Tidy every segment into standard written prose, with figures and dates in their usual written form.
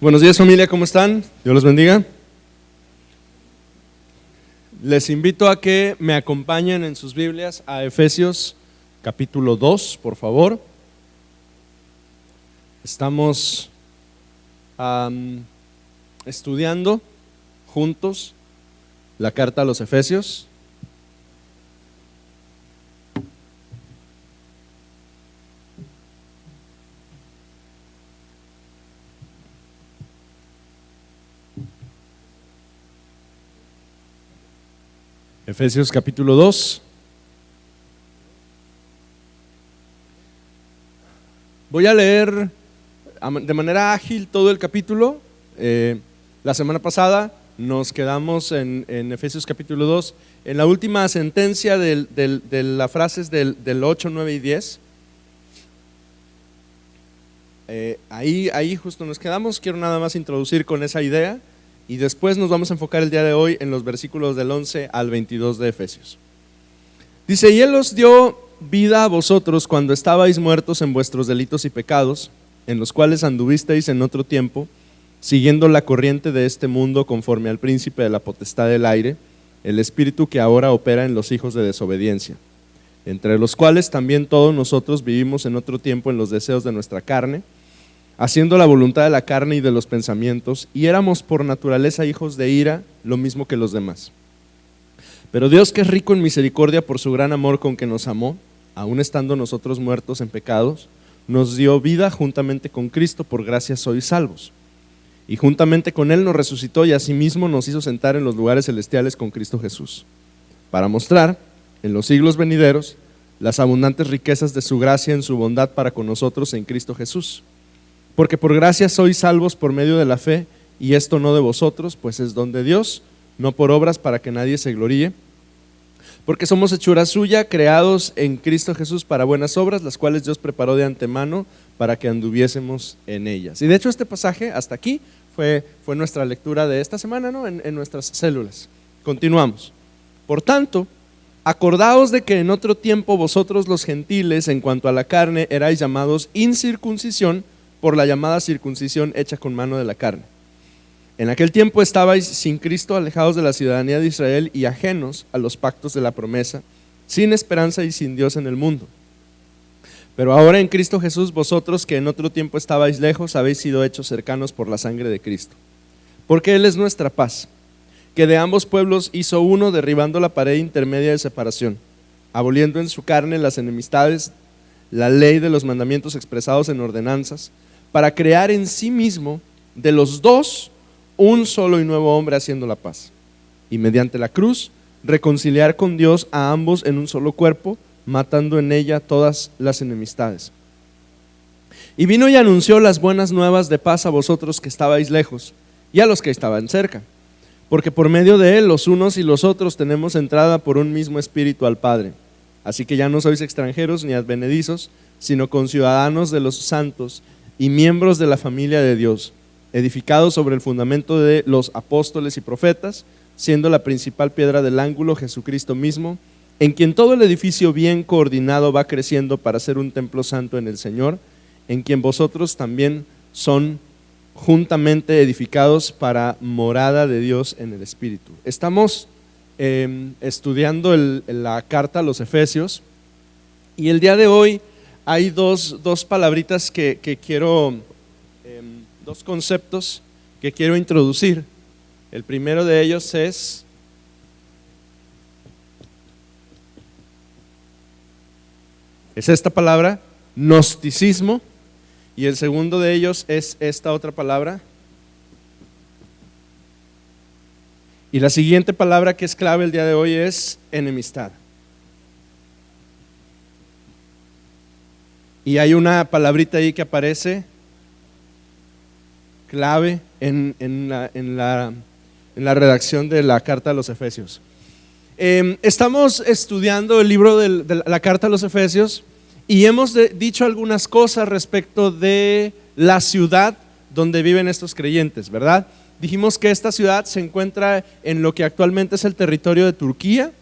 Buenos días, familia, ¿cómo están? Dios los bendiga. Les invito a que me acompañen en sus Biblias a Efesios capítulo 2, por favor. Estamos estudiando juntos la carta a los Efesios. Efesios capítulo 2. Voy a leer de manera ágil todo el capítulo. La semana pasada nos quedamos en Efesios capítulo 2, en la última sentencia de las frases del 8, 9 y 10. Ahí justo nos quedamos. Quiero nada más introducir con esa idea. Y después nos vamos a enfocar el día de hoy en los versículos del 11 al 22 de Efesios. Dice: y Él os dio vida a vosotros cuando estabais muertos en vuestros delitos y pecados, en los cuales anduvisteis en otro tiempo, siguiendo la corriente de este mundo conforme al príncipe de la potestad del aire, el espíritu que ahora opera en los hijos de desobediencia, entre los cuales también todos nosotros vivimos en otro tiempo en los deseos de nuestra carne, haciendo la voluntad de la carne y de los pensamientos, y éramos por naturaleza hijos de ira, lo mismo que los demás. Pero Dios, que es rico en misericordia por su gran amor con que nos amó, aun estando nosotros muertos en pecados, nos dio vida juntamente con Cristo, por gracia sois salvos. Y juntamente con Él nos resucitó y asimismo nos hizo sentar en los lugares celestiales con Cristo Jesús, para mostrar en los siglos venideros las abundantes riquezas de su gracia en su bondad para con nosotros en Cristo Jesús. Porque por gracia sois salvos por medio de la fe, y esto no de vosotros, pues es don de Dios, no por obras para que nadie se gloríe. Porque somos hechura suya, creados en Cristo Jesús para buenas obras, las cuales Dios preparó de antemano para que anduviésemos en ellas. Y de hecho este pasaje hasta aquí fue nuestra lectura de esta semana, ¿no? En nuestras células. Continuamos. Por tanto, acordaos de que en otro tiempo vosotros los gentiles, en cuanto a la carne, erais llamados incircuncisión, por la llamada circuncisión hecha con mano de la carne. En aquel tiempo estabais sin Cristo, alejados de la ciudadanía de Israel y ajenos a los pactos de la promesa, sin esperanza y sin Dios en el mundo. Pero ahora en Cristo Jesús, vosotros que en otro tiempo estabais lejos, habéis sido hechos cercanos por la sangre de Cristo. Porque Él es nuestra paz, que de ambos pueblos hizo uno, derribando la pared intermedia de separación, aboliendo en su carne las enemistades, la ley de los mandamientos expresados en ordenanzas, para crear en sí mismo de los dos un solo y nuevo hombre, haciendo la paz, y mediante la cruz reconciliar con Dios a ambos en un solo cuerpo, matando en ella todas las enemistades. Y vino y anunció las buenas nuevas de paz a vosotros que estabais lejos y a los que estaban cerca, porque por medio de Él los unos y los otros tenemos entrada por un mismo espíritu al Padre. Así que ya no sois extranjeros ni advenedizos, sino conciudadanos de los santos y miembros de la familia de Dios, edificados sobre el fundamento de los apóstoles y profetas, siendo la principal piedra del ángulo Jesucristo mismo, en quien todo el edificio bien coordinado va creciendo para ser un templo santo en el Señor, en quien vosotros también son juntamente edificados para morada de Dios en el Espíritu. Estamos estudiando la carta a los Efesios, y el día de hoy hay dos palabritas que quiero, dos conceptos que quiero introducir. El primero de ellos es esta palabra, gnosticismo, y el segundo de ellos es esta otra palabra. Y la siguiente palabra que es clave el día de hoy es enemistad. Y hay una palabrita ahí que aparece clave en la redacción de la carta a los Efesios. Estamos estudiando el libro de la carta a los Efesios y hemos dicho algunas cosas respecto de la ciudad donde viven estos creyentes, ¿verdad? Dijimos que esta ciudad se encuentra en lo que actualmente es el territorio de Turquía,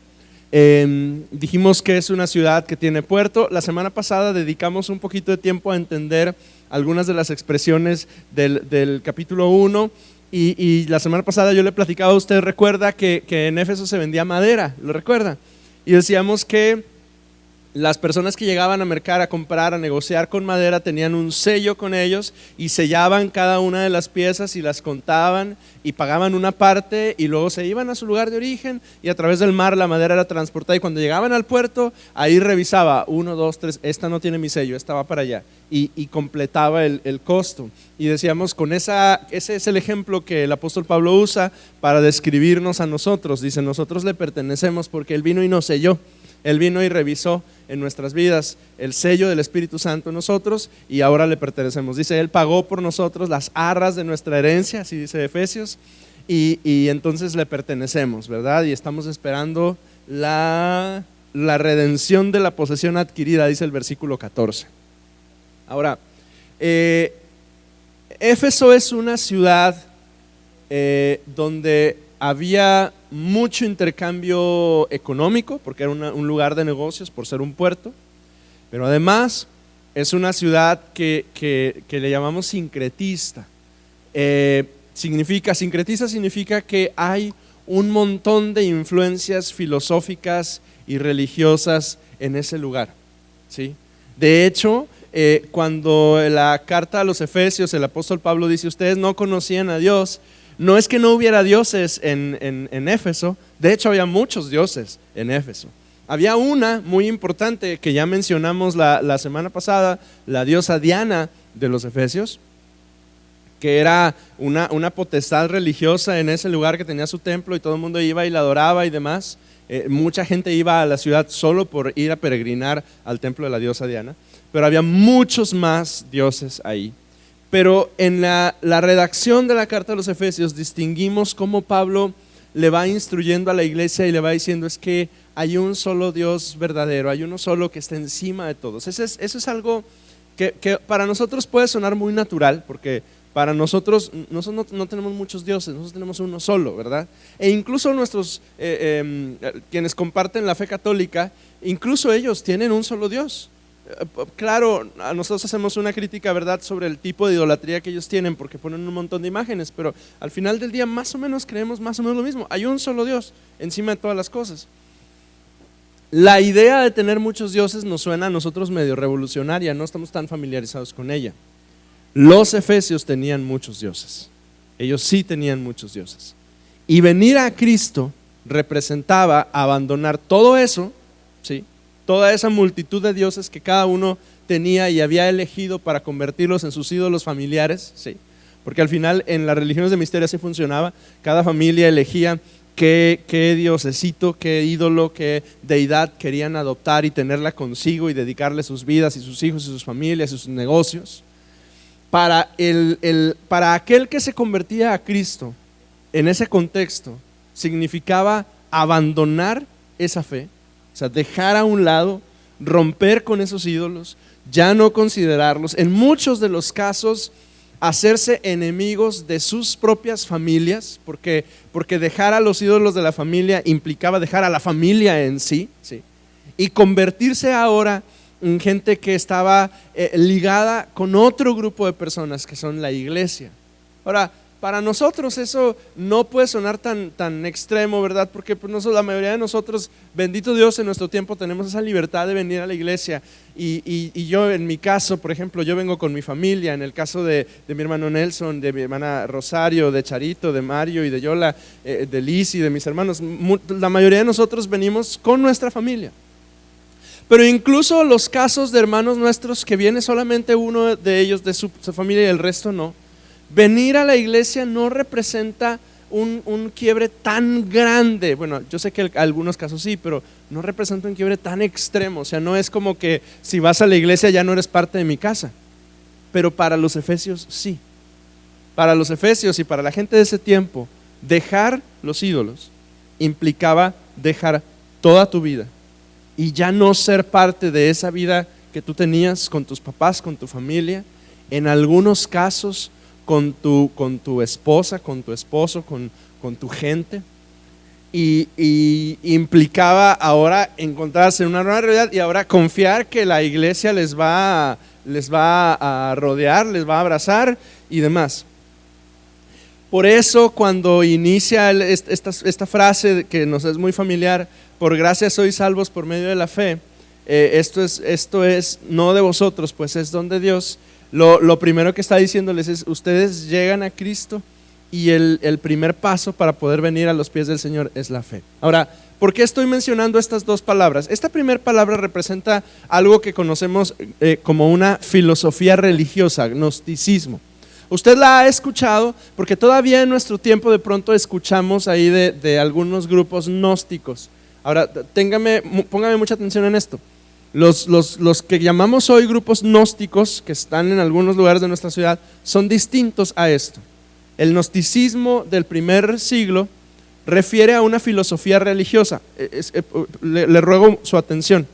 Dijimos que es una ciudad que tiene puerto. La semana pasada dedicamos un poquito de tiempo a entender algunas de las expresiones del capítulo 1 y la semana pasada yo le platicaba a usted, recuerda que en Éfeso se vendía madera, ¿lo recuerda? Y decíamos que las personas que llegaban a mercar, a comprar, a negociar con madera tenían un sello con ellos y sellaban cada una de las piezas y las contaban y pagaban una parte y luego se iban a su lugar de origen y a través del mar la madera era transportada y cuando llegaban al puerto ahí revisaba 1, 2, 3, esta no tiene mi sello, esta va para allá y completaba el costo. Y decíamos, ese es el ejemplo que el apóstol Pablo usa para describirnos a nosotros. Dice, nosotros le pertenecemos porque Él vino y nos selló. Él vino y revisó en nuestras vidas el sello del Espíritu Santo en nosotros y ahora le pertenecemos. Dice, Él pagó por nosotros las arras de nuestra herencia, así dice Efesios, y entonces le pertenecemos, ¿verdad? Y estamos esperando la redención de la posesión adquirida, dice el versículo 14. Ahora, Éfeso es una ciudad donde había mucho intercambio económico, porque era un lugar de negocios por ser un puerto, pero además es una ciudad que le llamamos sincretista. Sincretista significa que hay un montón de influencias filosóficas y religiosas en ese lugar, ¿sí? De hecho, cuando la carta a los Efesios, el apóstol Pablo dice, ustedes no conocían a Dios, no es que no hubiera dioses en Éfeso, de hecho había muchos dioses en Éfeso. Había una muy importante que ya mencionamos la semana pasada, la diosa Diana de los Efesios, que era una potestad religiosa en ese lugar que tenía su templo y todo el mundo iba y la adoraba y demás. Mucha gente iba a la ciudad solo por ir a peregrinar al templo de la diosa Diana, pero había muchos más dioses ahí. Pero en la redacción de la carta a los Efesios distinguimos cómo Pablo le va instruyendo a la iglesia y le va diciendo es que hay un solo Dios verdadero, hay uno solo que está encima de todos. Eso es algo que para nosotros puede sonar muy natural, porque para nosotros no tenemos muchos dioses, nosotros tenemos uno solo, ¿verdad? E incluso nuestros, quienes comparten la fe católica, incluso ellos tienen un solo Dios. Claro, nosotros hacemos una crítica, ¿verdad?, sobre el tipo de idolatría que ellos tienen porque ponen un montón de imágenes, pero al final del día más o menos creemos más o menos lo mismo. Hay un solo Dios encima de todas las cosas. La idea de tener muchos dioses nos suena a nosotros medio revolucionaria, no estamos tan familiarizados con ella. Los efesios tenían muchos dioses, ellos sí tenían muchos dioses. Y venir a Cristo representaba abandonar todo eso, ¿sí?, toda esa multitud de dioses que cada uno tenía y había elegido para convertirlos en sus ídolos familiares, ¿sí? Porque al final en las religiones de misterio así funcionaba, cada familia elegía qué diosecito, qué ídolo, qué deidad querían adoptar y tenerla consigo y dedicarle sus vidas y sus hijos y sus familias y sus negocios. Para aquel que se convertía a Cristo en ese contexto significaba abandonar esa fe. O sea, dejar a un lado, romper con esos ídolos, ya no considerarlos, en muchos de los casos hacerse enemigos de sus propias familias, porque dejar a los ídolos de la familia implicaba dejar a la familia en sí, ¿sí? Y convertirse ahora en gente que estaba ligada con otro grupo de personas que son la iglesia. Ahora, para nosotros eso no puede sonar tan extremo, ¿verdad? Porque pues la mayoría de nosotros, bendito Dios, en nuestro tiempo tenemos esa libertad de venir a la iglesia. Y yo en mi caso, por ejemplo, yo vengo con mi familia. En el caso de mi hermano Nelson, de mi hermana Rosario, de Charito, de Mario y de Yola, de Liz y de mis hermanos, la mayoría de nosotros venimos con nuestra familia. Pero incluso los casos de hermanos nuestros que viene solamente uno de ellos de su familia y el resto no. Venir a la iglesia no representa un quiebre tan grande. Bueno, yo sé que en algunos casos sí, pero no representa un quiebre tan extremo. O sea, no es como que si vas a la iglesia ya no eres parte de mi casa. Pero para los efesios sí. Para los efesios y para la gente de ese tiempo, dejar los ídolos implicaba dejar toda tu vida y ya no ser parte de esa vida que tú tenías con tus papás, con tu familia, en algunos casos con tu esposa, con tu esposo, con tu gente. y implicaba ahora encontrarse en una nueva realidad y ahora confiar que la iglesia les va a rodear, les va a abrazar y demás. Por eso cuando inicia esta frase que nos es muy familiar, por gracia sois salvos por medio de la fe, esto es no de vosotros, pues es don de Dios. Lo primero que está diciéndoles es, ustedes llegan a Cristo y el primer paso para poder venir a los pies del Señor es la fe. Ahora, ¿por qué estoy mencionando estas dos palabras? Esta primera palabra representa algo que conocemos como una filosofía religiosa, gnosticismo. Usted la ha escuchado porque todavía en nuestro tiempo de pronto escuchamos ahí de algunos grupos gnósticos. Ahora, póngame mucha atención en esto. Los que llamamos hoy grupos gnósticos, que están en algunos lugares de nuestra ciudad, son distintos a esto. El gnosticismo del primer siglo refiere a una filosofía religiosa. Le ruego su atención.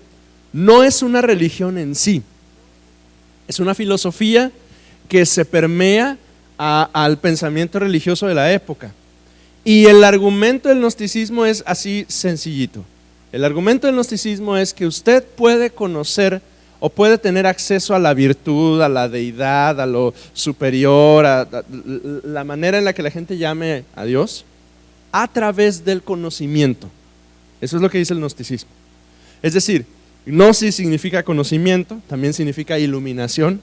No es una religión en sí, es una filosofía que se permea al pensamiento religioso de la época. Y el argumento del gnosticismo es así sencillito. El argumento del gnosticismo es que usted puede conocer o puede tener acceso a la virtud, a la deidad, a lo superior, a la manera en la que la gente llame a Dios, a través del conocimiento. Eso es lo que dice el gnosticismo. Es decir, gnosis significa conocimiento, también significa iluminación,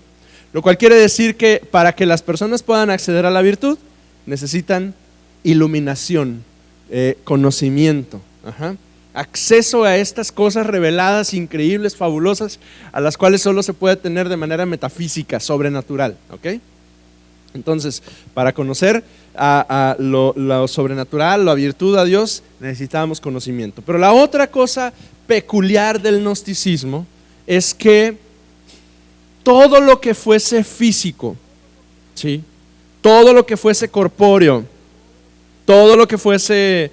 lo cual quiere decir que para que las personas puedan acceder a la virtud, necesitan iluminación, conocimiento, acceso a estas cosas reveladas, increíbles, fabulosas, a las cuales solo se puede tener de manera metafísica, sobrenatural, ¿ok? Entonces, para conocer a lo sobrenatural, la virtud a Dios, necesitábamos conocimiento. Pero la otra cosa peculiar del gnosticismo es que todo lo que fuese físico, ¿sí? Todo lo que fuese corpóreo, todo lo que fuese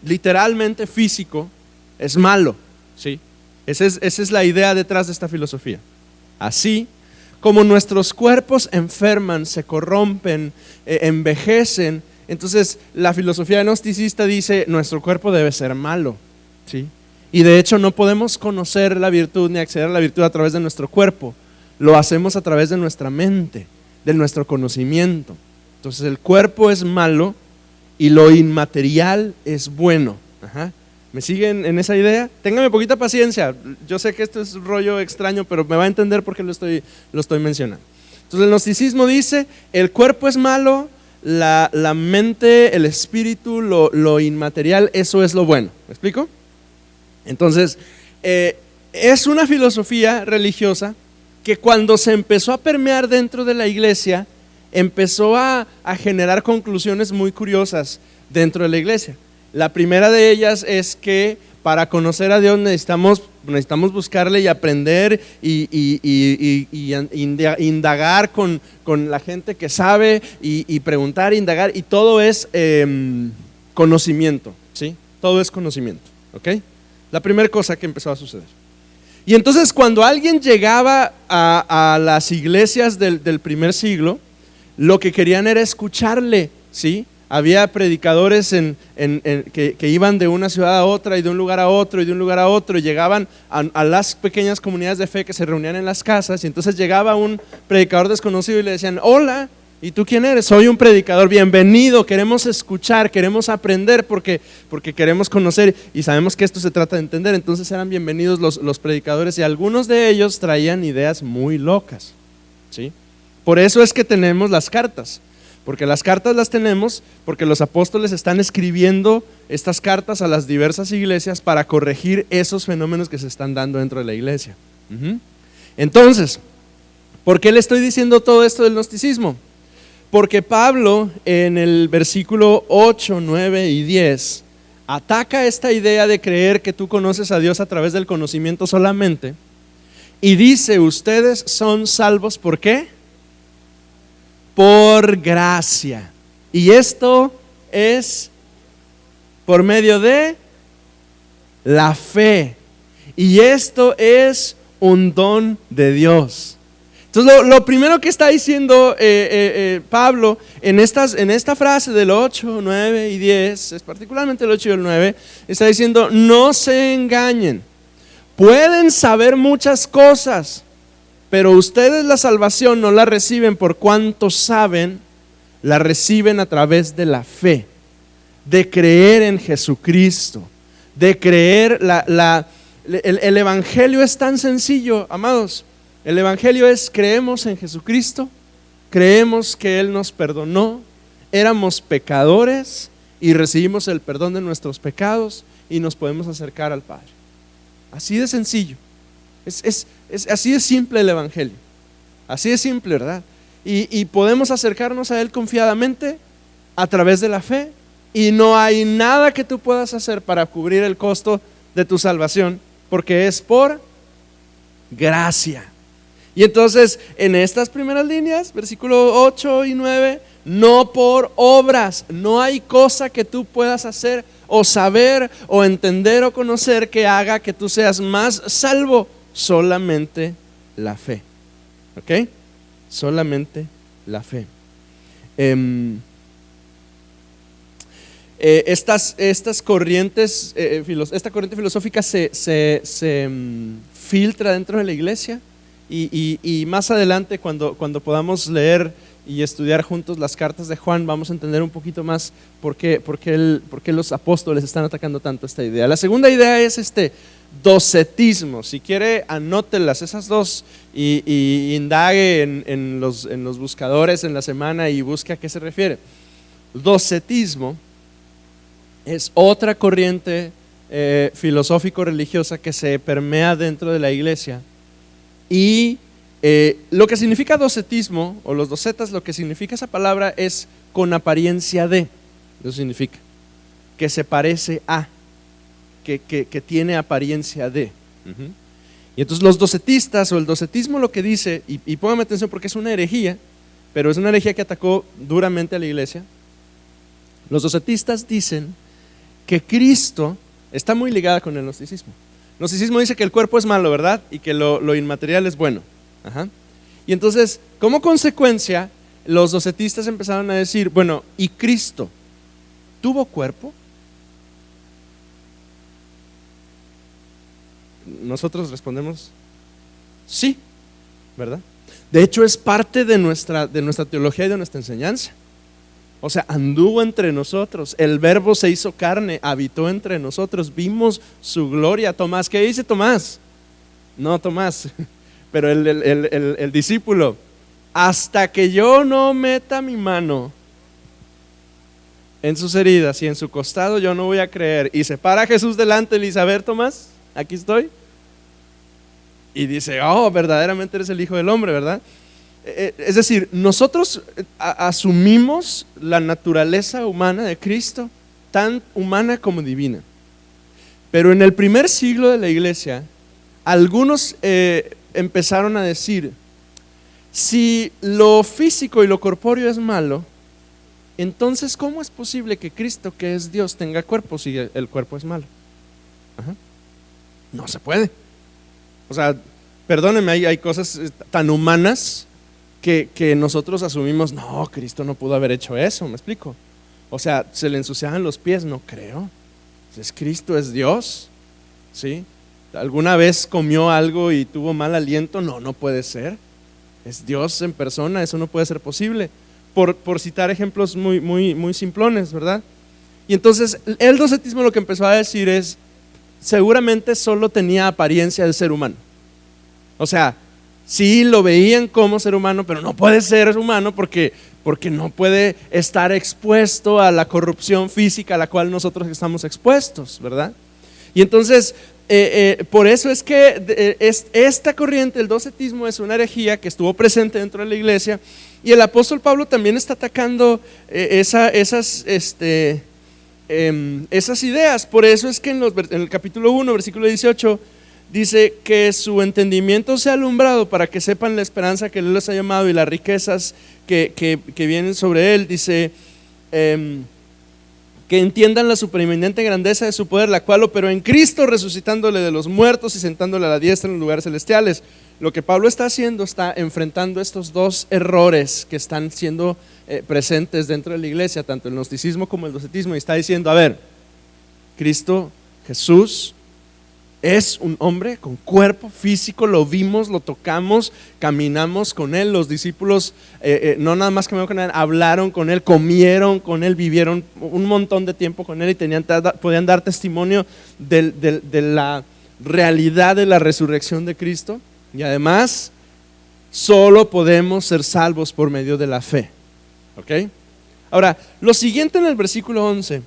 literalmente físico es malo, ¿sí? Esa es la idea detrás de esta filosofía. Así como nuestros cuerpos enferman, se corrompen, envejecen, entonces la filosofía gnosticista dice nuestro cuerpo debe ser malo, ¿sí? Y de hecho no podemos conocer la virtud ni acceder a la virtud a través de nuestro cuerpo, lo hacemos a través de nuestra mente, de nuestro conocimiento. Entonces el cuerpo es malo y lo inmaterial es bueno. ¿Me siguen en esa idea? Ténganme poquita paciencia, yo sé que esto es rollo extraño, pero me va a entender por qué lo estoy mencionando. Entonces el gnosticismo dice, el cuerpo es malo, la mente, el espíritu, lo inmaterial, eso es lo bueno. ¿Me explico? Entonces, es una filosofía religiosa que cuando se empezó a permear dentro de la iglesia, empezó a generar conclusiones muy curiosas dentro de la iglesia. La primera de ellas es que para conocer a Dios necesitamos buscarle y aprender y indagar con la gente que sabe y preguntar, indagar, y todo es conocimiento, ¿sí? Todo es conocimiento, ¿ok? La primera cosa que empezó a suceder. Y entonces cuando alguien llegaba a las iglesias del primer siglo, lo que querían era escucharle, ¿sí? Había predicadores que iban de una ciudad a otra y de un lugar a otro y de un lugar a otro, y llegaban a las pequeñas comunidades de fe que se reunían en las casas, y entonces llegaba un predicador desconocido y le decían, hola, ¿y tú quién eres? Soy un predicador, bienvenido, queremos escuchar, queremos aprender porque queremos conocer y sabemos que esto se trata de entender. Entonces eran bienvenidos los predicadores, y algunos de ellos traían ideas muy locas, ¿sí? Por eso es que tenemos las cartas, porque las cartas las tenemos porque los apóstoles están escribiendo estas cartas a las diversas iglesias para corregir esos fenómenos que se están dando dentro de la iglesia. Entonces, ¿por qué le estoy diciendo todo esto del gnosticismo? Porque Pablo en el versículo 8, 9 y 10 ataca esta idea de creer que tú conoces a Dios a través del conocimiento solamente, y dice, ustedes son salvos, ¿por qué? Por gracia. Y esto es por medio de la fe. Y esto es un don de Dios. Entonces lo primero que está diciendo Pablo en esta frase del 8, 9 y 10, es particularmente el 8 y el 9, está diciendo: no se engañen, pueden saber muchas cosas, pero ustedes la salvación no la reciben por cuanto saben, la reciben a través de la fe, de creer en Jesucristo, de creer. El evangelio es tan sencillo, amados. El evangelio es: creemos en Jesucristo, creemos que Él nos perdonó, éramos pecadores y recibimos el perdón de nuestros pecados y nos podemos acercar al Padre. Así de sencillo, es así de simple el evangelio, así de simple, ¿verdad? Y podemos acercarnos a Él confiadamente a través de la fe, y no hay nada que tú puedas hacer para cubrir el costo de tu salvación, porque es por gracia. Y entonces en estas primeras líneas, versículo 8 y 9, no por obras, no hay cosa que tú puedas hacer o saber o entender o conocer que haga que tú seas más salvo, solamente la fe. ¿Ok? Solamente la fe. Estas corrientes, esta corriente filosófica se filtra dentro de la iglesia. Y más adelante, cuando podamos leer y estudiar juntos las cartas de Juan, vamos a entender un poquito más por qué los apóstoles están atacando tanto esta idea. La segunda idea es docetismo. Si quiere, anótelas esas dos y indague en los buscadores en la semana y busque a qué se refiere. Docetismo es otra corriente filosófico-religiosa que se permea dentro de la iglesia. Y lo que significa docetismo, o los docetas, lo que significa esa palabra es con apariencia de. Eso significa que se parece a, que tiene apariencia de. Y entonces los docetistas o el docetismo lo que dice, y póngame atención porque es una herejía, pero es una herejía que atacó duramente a la iglesia. Los docetistas dicen que Cristo está muy ligada con el gnosticismo. El gnosticismo dice que el cuerpo es malo, ¿verdad? Y que lo inmaterial es bueno. Ajá. Y entonces, como consecuencia, los docetistas empezaron a decir: bueno, ¿y Cristo tuvo cuerpo? Nosotros respondemos: sí, ¿verdad? De hecho, es parte de nuestra teología y de nuestra enseñanza. O sea, anduvo entre nosotros, el verbo se hizo carne, habitó entre nosotros, vimos su gloria. Tomás, ¿qué dice Tomás? No Tomás, pero el discípulo: hasta que yo no meta mi mano en sus heridas y en su costado, yo no voy a creer. Y se para Jesús delante y le dice: a ver, Tomás, aquí estoy. Y dice: oh, verdaderamente eres el Hijo del Hombre, ¿verdad? Es decir, nosotros asumimos la naturaleza humana de Cristo, tan humana como divina. Pero en el primer siglo de la iglesia, algunos empezaron a decir: si lo físico y lo corpóreo es malo, entonces ¿cómo es posible que Cristo, que es Dios, tenga cuerpo si el cuerpo es malo? Ajá. No se puede. O sea, perdónenme, hay cosas tan humanas que nosotros asumimos: no, Cristo no pudo haber hecho eso, ¿me explico? O sea, se le ensuciaban los pies, no creo. Es Cristo, es Dios, ¿sí? ¿Alguna vez comió algo y tuvo mal aliento? No, no puede ser. Es Dios en persona, eso no puede ser posible. Por citar ejemplos muy simplones, ¿verdad? Y entonces el docetismo lo que empezó a decir es: seguramente solo tenía apariencia de ser humano. O sea, sí lo veían como ser humano, pero no puede ser humano porque no puede estar expuesto a la corrupción física a la cual nosotros estamos expuestos, ¿verdad? Y entonces, por eso es que esta corriente, el docetismo, es una herejía que estuvo presente dentro de la iglesia, y el apóstol Pablo también está atacando esas ideas. Por eso es que en el capítulo 1, versículo 18, dice que su entendimiento sea alumbrado para que sepan la esperanza que Él les ha llamado y las riquezas que vienen sobre Él. Dice que entiendan la supereminente grandeza de su poder, la cual operó en Cristo, resucitándole de los muertos y sentándole a la diestra en los lugares celestiales. Lo que Pablo está haciendo, está enfrentando estos dos errores que están siendo presentes dentro de la iglesia, tanto el gnosticismo como el docetismo, y está diciendo, a ver, Cristo Jesús es un hombre con cuerpo físico, lo vimos, lo tocamos, caminamos con él, los discípulos no nada más caminaron con él, hablaron con él, comieron con él, vivieron un montón de tiempo con él y podían dar testimonio de la realidad de la resurrección de Cristo. Y además, solo podemos ser salvos por medio de la fe. ¿Ok? Ahora, lo siguiente en el versículo 11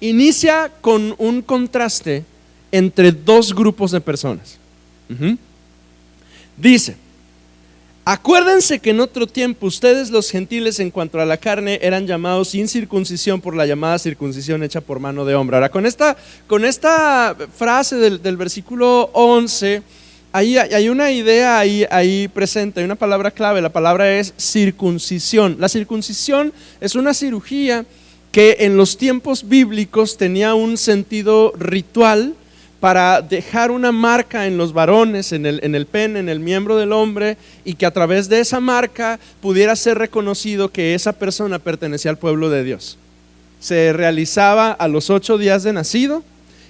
inicia con un contraste entre dos grupos de personas. Dice: acuérdense que en otro tiempo ustedes los gentiles en cuanto a la carne eran llamados sin circuncisión por la llamada circuncisión hecha por mano de hombre. Ahora, con esta frase del versículo 11, hay una idea ahí presente, hay una palabra clave, la palabra es circuncisión. La circuncisión es una cirugía que en los tiempos bíblicos tenía un sentido ritual para dejar una marca en los varones, en el pene, en el miembro del hombre, y que a través de esa marca pudiera ser reconocido que esa persona pertenecía al pueblo de Dios. Se realizaba a los 8 días de nacido,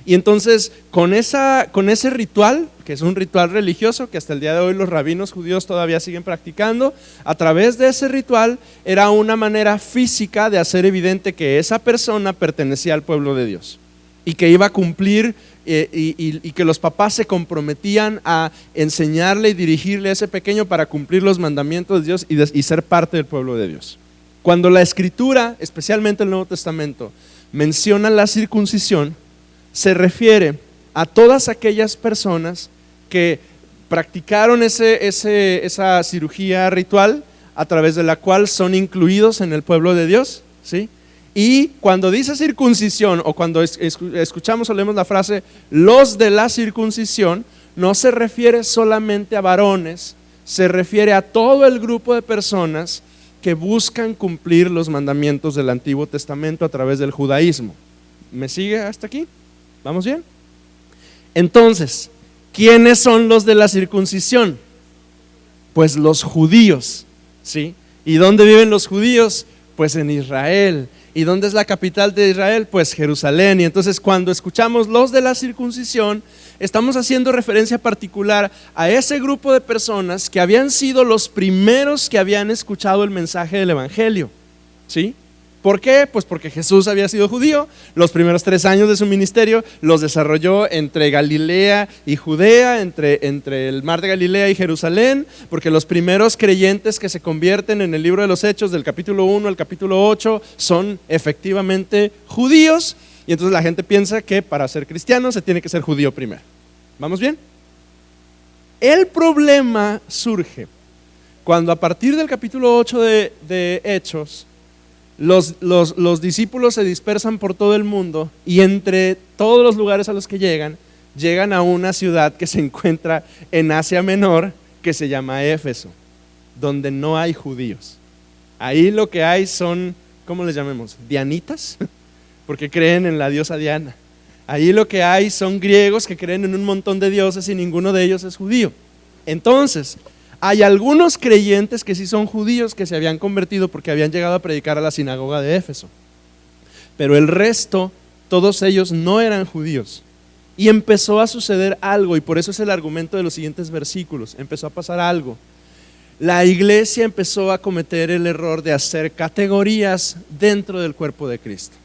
y entonces con ese ritual, que es un ritual religioso que hasta el día de hoy los rabinos judíos todavía siguen practicando, a través de ese ritual era una manera física de hacer evidente que esa persona pertenecía al pueblo de Dios y que iba a cumplir y que los papás se comprometían a enseñarle y dirigirle a ese pequeño para cumplir los mandamientos de Dios y ser parte del pueblo de Dios. Cuando la Escritura, especialmente el Nuevo Testamento, menciona la circuncisión, se refiere a todas aquellas personas que practicaron esa cirugía ritual a través de la cual son incluidos en el pueblo de Dios, ¿sí? Y cuando dice circuncisión, o cuando escuchamos o leemos la frase los de la circuncisión, no se refiere solamente a varones, se refiere a todo el grupo de personas que buscan cumplir los mandamientos del Antiguo Testamento a través del judaísmo. ¿Me sigue hasta aquí? ¿Vamos bien? Entonces, ¿quiénes son los de la circuncisión? Pues los judíos, ¿sí? ¿Y dónde viven los judíos? Pues en Israel. ¿Y dónde es la capital de Israel? Pues Jerusalén. Y entonces cuando escuchamos los de la circuncisión, estamos haciendo referencia particular a ese grupo de personas que habían sido los primeros que habían escuchado el mensaje del evangelio, ¿sí? ¿Por qué? Pues porque Jesús había sido judío, los primeros 3 años de su ministerio los desarrolló entre Galilea y Judea, entre el mar de Galilea y Jerusalén, porque los primeros creyentes que se convierten en el libro de los Hechos del capítulo 1 al capítulo 8 son efectivamente judíos, y entonces la gente piensa que para ser cristiano se tiene que ser judío primero. ¿Vamos bien? El problema surge cuando a partir del capítulo 8 de Hechos, los discípulos se dispersan por todo el mundo y entre todos los lugares a los que llegan a una ciudad que se encuentra en Asia Menor que se llama Éfeso, donde no hay judíos. Ahí lo que hay son, ¿cómo les llamemos? Dianitas, porque creen en la diosa Diana. Ahí lo que hay son griegos que creen en un montón de dioses y ninguno de ellos es judío. Entonces, hay algunos creyentes que sí son judíos que se habían convertido porque habían llegado a predicar a la sinagoga de Éfeso, pero el resto, todos ellos no eran judíos. Y empezó a suceder algo, y por eso es el argumento de los siguientes versículos. Empezó a pasar algo. La iglesia empezó a cometer el error de hacer categorías dentro del cuerpo de Cristo.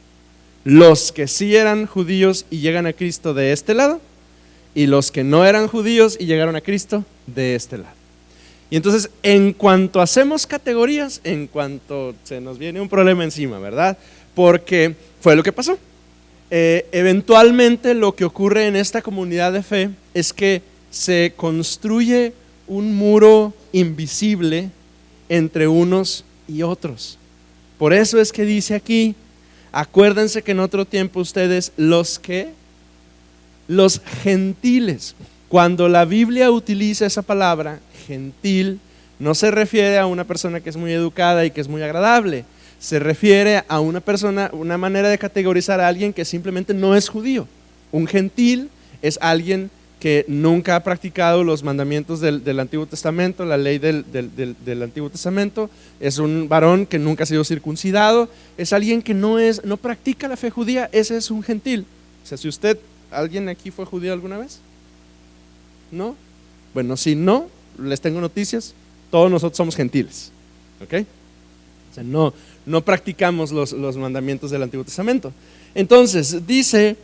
Los que sí eran judíos y llegan a Cristo de este lado, y los que no eran judíos y llegaron a Cristo de este lado. Y entonces, en cuanto hacemos categorías, en cuanto se nos viene un problema encima, ¿verdad? Porque fue lo que pasó. Eventualmente lo que ocurre en esta comunidad de fe es que se construye un muro invisible entre unos y otros. Por eso es que dice aquí, acuérdense que en otro tiempo ustedes los gentiles. Cuando la Biblia utiliza esa palabra, gentil, no se refiere a una persona que es muy educada y que es muy agradable, se refiere a una persona, una manera de categorizar a alguien que simplemente no es judío. Un gentil es alguien que nunca ha practicado los mandamientos del Antiguo Testamento, la ley del Antiguo Testamento. Es un varón que nunca ha sido circuncidado. Es alguien que no practica la fe judía. Ese es un gentil. O sea, si ¿alguien aquí fue judío alguna vez? ¿No? Bueno, si no, les tengo noticias. Todos nosotros somos gentiles. ¿Ok? O sea, no practicamos los mandamientos del Antiguo Testamento. Entonces, dice,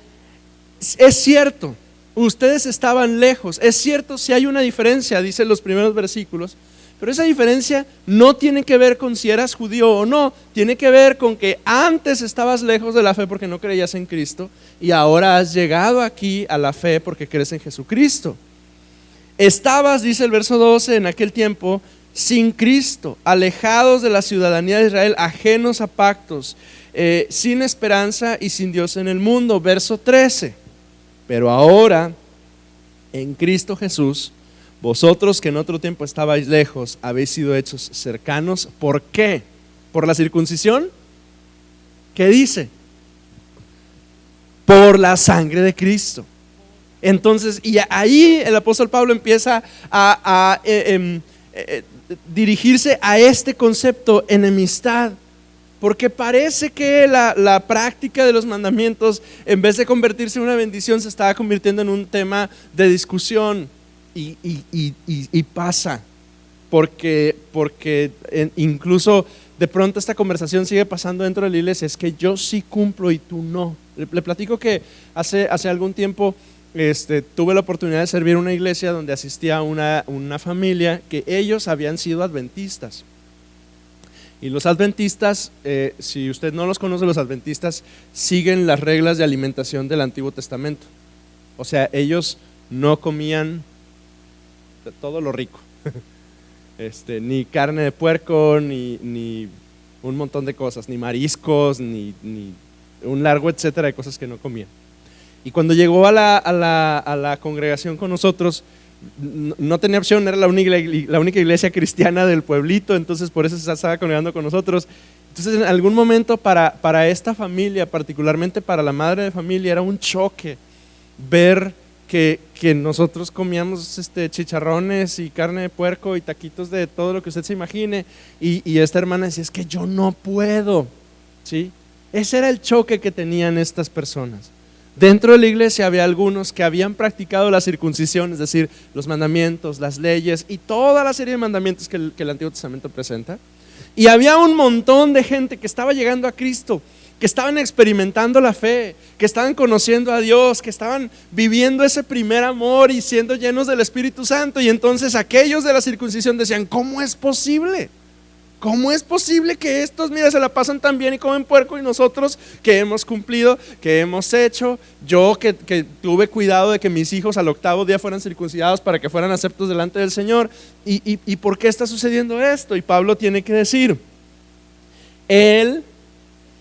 es cierto, ustedes estaban lejos. Es cierto, si hay una diferencia, dice en los primeros versículos, pero esa diferencia no tiene que ver con si eras judío o no, tiene que ver con que antes estabas lejos de la fe porque no creías en Cristo y ahora has llegado aquí a la fe porque crees en Jesucristo. Estabas, dice el verso 12, en aquel tiempo sin Cristo, alejados de la ciudadanía de Israel, ajenos a pactos, sin esperanza y sin Dios en el mundo. Verso 13, pero ahora en Cristo Jesús, vosotros que en otro tiempo estabais lejos, habéis sido hechos cercanos. ¿Por qué? ¿Por la circuncisión? ¿Qué dice? Por la sangre de Cristo. Entonces, y ahí el apóstol Pablo empieza a dirigirse a este concepto, enemistad, porque parece que la práctica de los mandamientos, en vez de convertirse en una bendición, se estaba convirtiendo en un tema de discusión y pasa, porque incluso de pronto esta conversación sigue pasando dentro de la iglesia, es que yo sí cumplo y tú no. Le platico que hace algún tiempo tuve la oportunidad de servir en una iglesia donde asistía una familia que ellos habían sido adventistas. Y los adventistas, si usted no los conoce, los adventistas siguen las reglas de alimentación del Antiguo Testamento. O sea, ellos no comían todo lo rico, ni carne de puerco, ni un montón de cosas, ni mariscos, ni un largo etcétera de cosas que no comían. Y cuando llegó a la congregación con nosotros, no tenía opción, era la única iglesia cristiana del pueblito, entonces por eso se estaba congregando con nosotros. Entonces en algún momento para esta familia, particularmente para la madre de familia, era un choque ver que nosotros comíamos chicharrones y carne de puerco y taquitos de todo lo que usted se imagine, y esta hermana decía, es que yo no puedo, ¿sí? Ese era el choque que tenían estas personas. Dentro de la iglesia había algunos que habían practicado la circuncisión, es decir, los mandamientos, las leyes y toda la serie de mandamientos que el Antiguo Testamento presenta. Y había un montón de gente que estaba llegando a Cristo, que estaban experimentando la fe, que estaban conociendo a Dios, que estaban viviendo ese primer amor y siendo llenos del Espíritu Santo. Y entonces aquellos de la circuncisión decían, ¿cómo es posible? ¿Cómo es posible que estos, mira, se la pasan tan bien y comen puerco, y nosotros que hemos cumplido, que hemos hecho, yo que tuve cuidado de que mis hijos al 8º día fueran circuncidados para que fueran aceptos delante del Señor? ¿Y por qué está sucediendo esto? Y Pablo tiene que decir, Él,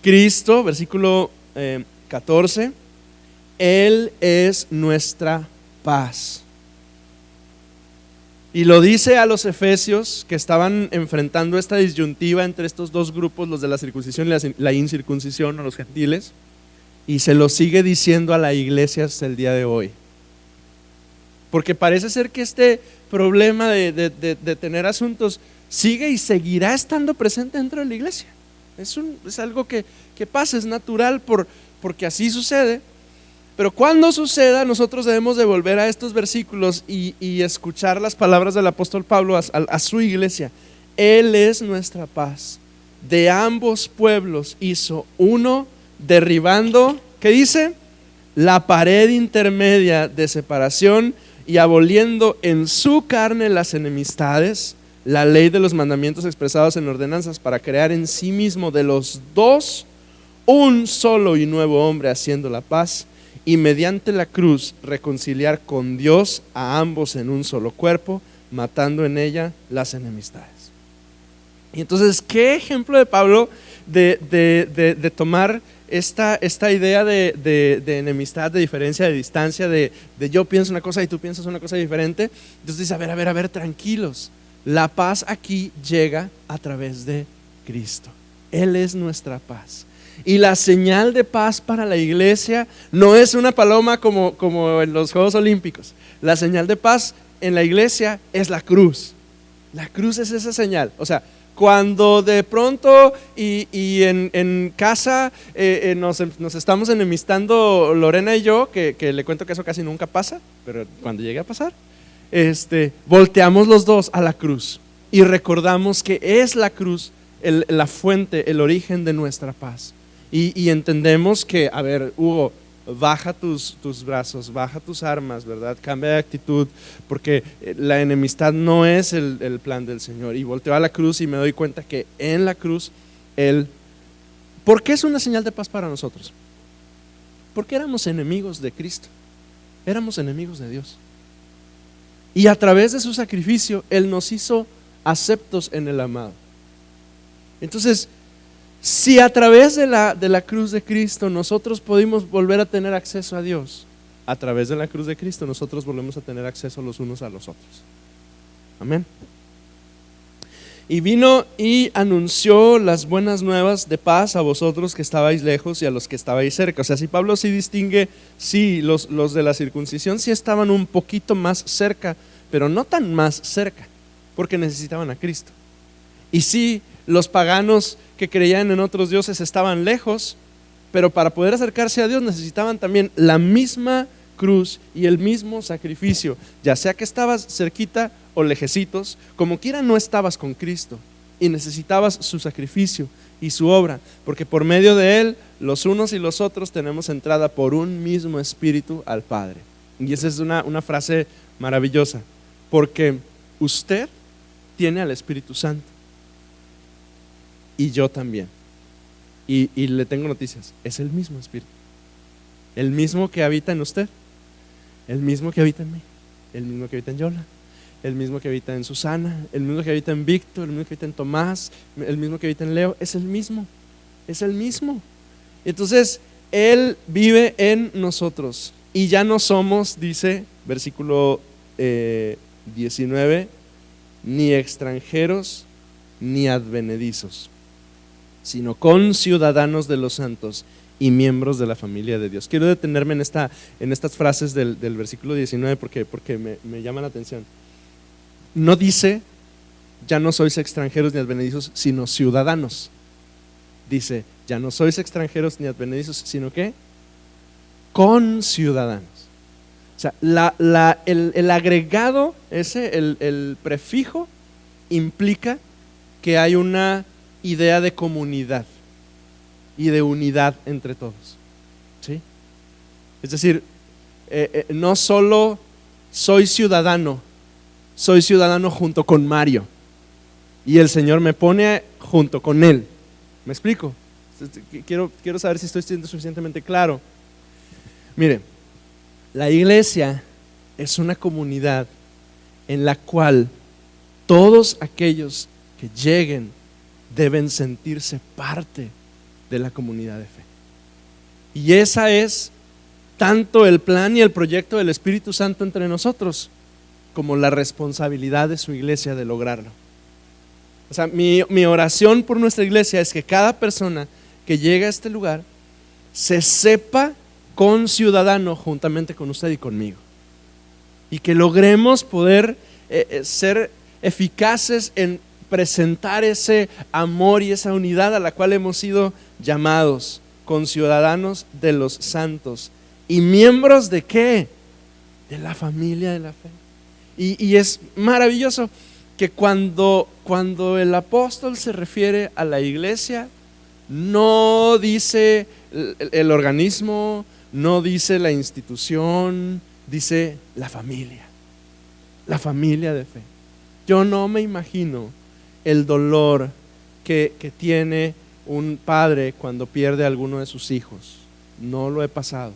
Cristo, versículo 14, Él es nuestra paz. Y lo dice a los efesios que estaban enfrentando esta disyuntiva entre estos dos grupos, los de la circuncisión y la incircuncisión, o los gentiles, y se lo sigue diciendo a la iglesia hasta el día de hoy. Porque parece ser que este problema de tener asuntos sigue y seguirá estando presente dentro de la iglesia. Es algo que pasa, es natural porque así sucede. Pero cuando suceda, nosotros debemos de volver a estos versículos y escuchar las palabras del apóstol Pablo a su iglesia. Él es nuestra paz. De ambos pueblos hizo uno, derribando, ¿qué dice? La pared intermedia de separación y aboliendo en su carne las enemistades, la ley de los mandamientos expresados en ordenanzas, para crear en sí mismo de los dos un solo y nuevo hombre, haciendo la paz, y mediante la cruz reconciliar con Dios a ambos en un solo cuerpo, matando en ella las enemistades. Y entonces, ¿qué ejemplo de Pablo de tomar esta idea de enemistad, de diferencia, de distancia, de yo pienso una cosa y tú piensas una cosa diferente? Entonces dice, a ver, tranquilos, la paz aquí llega a través de Cristo. Él es nuestra paz. Y la señal de paz para la iglesia no es una paloma como en los Juegos Olímpicos. La señal de paz en la iglesia es la cruz. La cruz es esa señal. O sea, cuando de pronto y en casa nos estamos enemistando Lorena y yo, que le cuento que eso casi nunca pasa, pero cuando llegue a pasar, volteamos los dos a la cruz y recordamos que es la cruz la fuente, el origen de nuestra paz. Y entendemos que, a ver, Hugo, baja tus brazos, baja tus armas, ¿verdad? Cambia de actitud, porque la enemistad no es el plan del Señor. Y volteo a la cruz y me doy cuenta que en la cruz ¿por qué es una señal de paz para nosotros? Porque éramos enemigos de Cristo, éramos enemigos de Dios. Y a través de su sacrificio, Él nos hizo aceptos en el amado. Entonces, si a través de la cruz de Cristo nosotros pudimos volver a tener acceso a Dios, a través de la cruz de Cristo nosotros volvemos a tener acceso los unos a los otros. Amén. Y vino y anunció las buenas nuevas de paz a vosotros que estabais lejos y a los que estabais cerca. O sea, si Pablo sí distingue, sí, los de la circuncisión sí estaban un poquito más cerca, pero no tan más cerca, porque necesitaban a Cristo. Y sí, los paganos que creían en otros dioses estaban lejos, pero para poder acercarse a Dios necesitaban también la misma cruz y el mismo sacrificio, ya sea que estabas cerquita o lejecitos, como quiera no estabas con Cristo y necesitabas su sacrificio y su obra, porque por medio de Él los unos y los otros tenemos entrada por un mismo espíritu al Padre. Y esa es una frase maravillosa, porque usted tiene al Espíritu Santo y yo también. Y le tengo noticias, es el mismo Espíritu, el mismo que habita en usted, el mismo que habita en mí, el mismo que habita en Yola, el mismo que habita en Susana, el mismo que habita en Víctor, el mismo que habita en Tomás, el mismo que habita en Leo, es el mismo, es el mismo. Entonces, Él vive en nosotros y ya no somos, dice versículo 19, ni extranjeros ni advenedizos, sino conciudadanos de los santos y miembros de la familia de Dios. Quiero detenerme en estas frases del versículo 19 porque me llama la atención. No dice, ya no sois extranjeros ni advenedizos, sino ciudadanos. Dice, ya no sois extranjeros ni advenedizos, sino ¿qué? Conciudadanos. O sea, el agregado, el prefijo, implica que hay una idea de comunidad y de unidad entre todos, ¿sí? Es decir, no solo soy ciudadano junto con Mario y el Señor me pone junto con él. ¿Me explico? Quiero saber si estoy siendo suficientemente claro. Mire, la iglesia es una comunidad en la cual todos aquellos que lleguen deben sentirse parte de la comunidad de fe. Y esa es tanto el plan y el proyecto del Espíritu Santo entre nosotros, como la responsabilidad de su iglesia de lograrlo. O sea, mi oración por nuestra iglesia es que cada persona que llegue a este lugar se sepa conciudadano juntamente con usted y conmigo, y que logremos poder ser eficaces en presentar ese amor y esa unidad a la cual hemos sido llamados, conciudadanos de los santos y miembros de ¿qué? De la familia de la fe. Y es maravilloso que cuando el apóstol se refiere a la iglesia, no dice el organismo, no dice la institución, dice la familia de fe. Yo no me imagino el dolor que tiene un padre cuando pierde a alguno de sus hijos. No lo he pasado.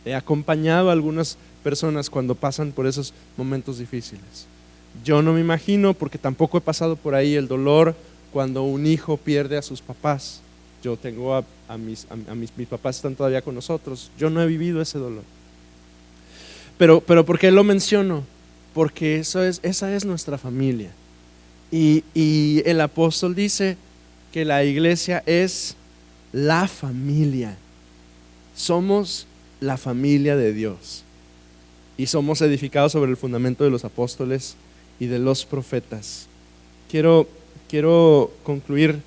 He acompañado a algunas personas cuando pasan por esos momentos difíciles. Yo no me imagino, porque tampoco he pasado por ahí, el dolor cuando un hijo pierde a sus papás. Yo tengo mis papás están todavía con nosotros. Yo no he vivido ese dolor. Pero ¿por qué lo menciono? Porque esa es nuestra familia. Y el apóstol dice, que la iglesia es la familia. Somos la familia de Dios y somos edificados sobre el fundamento de los apóstoles y de los profetas. Quiero concluir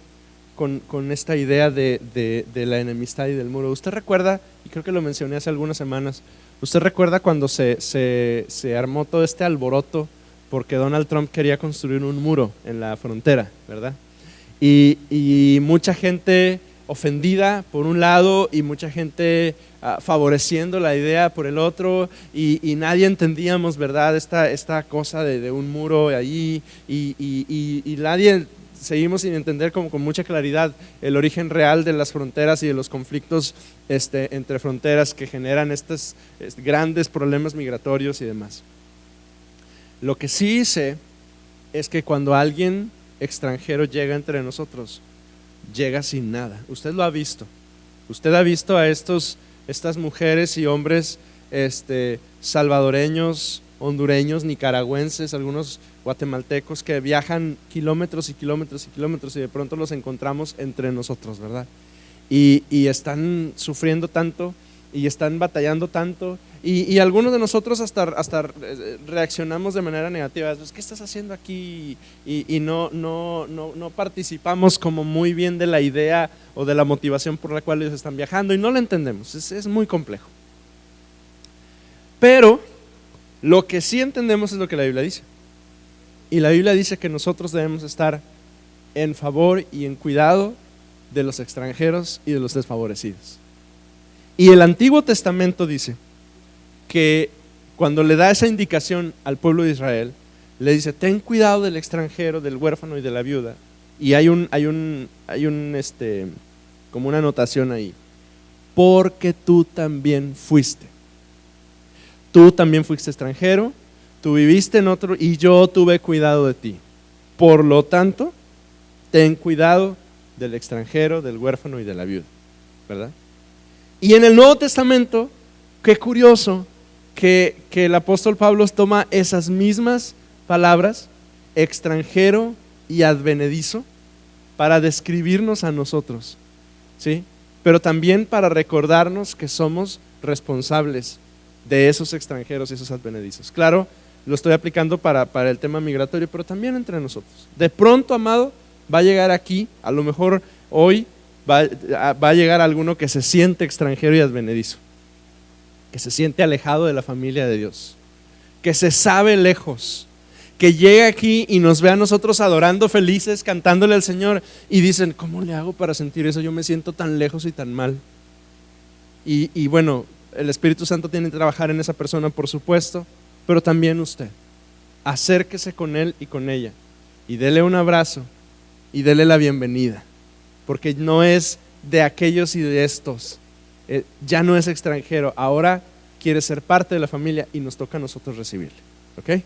con esta idea de la enemistad y del muro. Usted recuerda, y creo que lo mencioné hace algunas semanas, usted recuerda cuando se armó todo este alboroto porque Donald Trump quería construir un muro en la frontera, ¿verdad? Y mucha gente ofendida por un lado y mucha gente favoreciendo la idea por el otro, y nadie entendíamos, ¿verdad?, esta cosa de un muro ahí, y nadie seguimos sin entender con mucha claridad el origen real de las fronteras y de los conflictos entre fronteras que generan estos grandes problemas migratorios y demás. Lo que sí sé es que cuando alguien extranjero llega entre nosotros, llega sin nada. Usted lo ha visto. Usted ha visto a estas mujeres y hombres salvadoreños, hondureños, nicaragüenses, algunos guatemaltecos que viajan kilómetros y kilómetros y kilómetros y de pronto los encontramos entre nosotros, ¿verdad? Y están sufriendo tanto y están batallando tanto, y algunos de nosotros hasta reaccionamos de manera negativa. ¿Qué estás haciendo aquí? Y no participamos como muy bien de la idea o de la motivación por la cual ellos están viajando, y no la entendemos. Es muy complejo. Pero lo que sí entendemos es lo que la Biblia dice. Y la Biblia dice que nosotros debemos estar en favor y en cuidado de los extranjeros y de los desfavorecidos. Y el Antiguo Testamento dice que cuando le da esa indicación al pueblo de Israel, le dice: ten cuidado del extranjero, del huérfano y de la viuda. Y hay como una anotación ahí: porque tú también fuiste. Tú también fuiste extranjero, tú viviste en otro y yo tuve cuidado de ti. Por lo tanto, ten cuidado del extranjero, del huérfano y de la viuda, ¿verdad? Y en el Nuevo Testamento, qué curioso que el apóstol Pablo toma esas mismas palabras, extranjero y advenedizo, para describirnos a nosotros, ¿sí? Pero también para recordarnos que somos responsables de esos extranjeros y esos advenedizos. Claro, lo estoy aplicando para el tema migratorio, pero también entre nosotros. De pronto, amado, va a llegar aquí, a lo mejor hoy va a llegar alguno que se siente extranjero y advenedizo, que se siente alejado de la familia de Dios, que se sabe lejos, que llega aquí y nos ve a nosotros adorando felices, cantándole al Señor, y dicen: ¿cómo le hago para sentir eso? Yo me siento tan lejos y tan mal. Y bueno, el Espíritu Santo tiene que trabajar en esa persona, por supuesto, pero también usted. Acérquese con él y con ella y dele un abrazo y dele la bienvenida, porque no es de aquellos y de estos, ya no es extranjero, ahora quiere ser parte de la familia y nos toca a nosotros recibirle, ¿ok?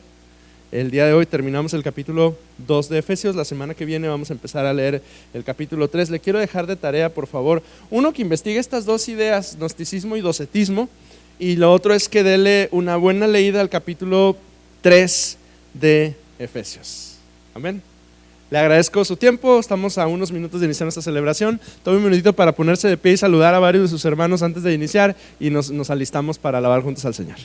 El día de hoy terminamos el capítulo 2 de Efesios. La semana que viene vamos a empezar a leer el capítulo 3. Le quiero dejar de tarea, por favor, uno, que investigue estas dos ideas, gnosticismo y docetismo, y lo otro es que dele una buena leída al capítulo 3 de Efesios. Amén. Le agradezco su tiempo. Estamos a unos minutos de iniciar nuestra celebración. Tome un minutito para ponerse de pie y saludar a varios de sus hermanos antes de iniciar, y nos alistamos para alabar juntos al Señor.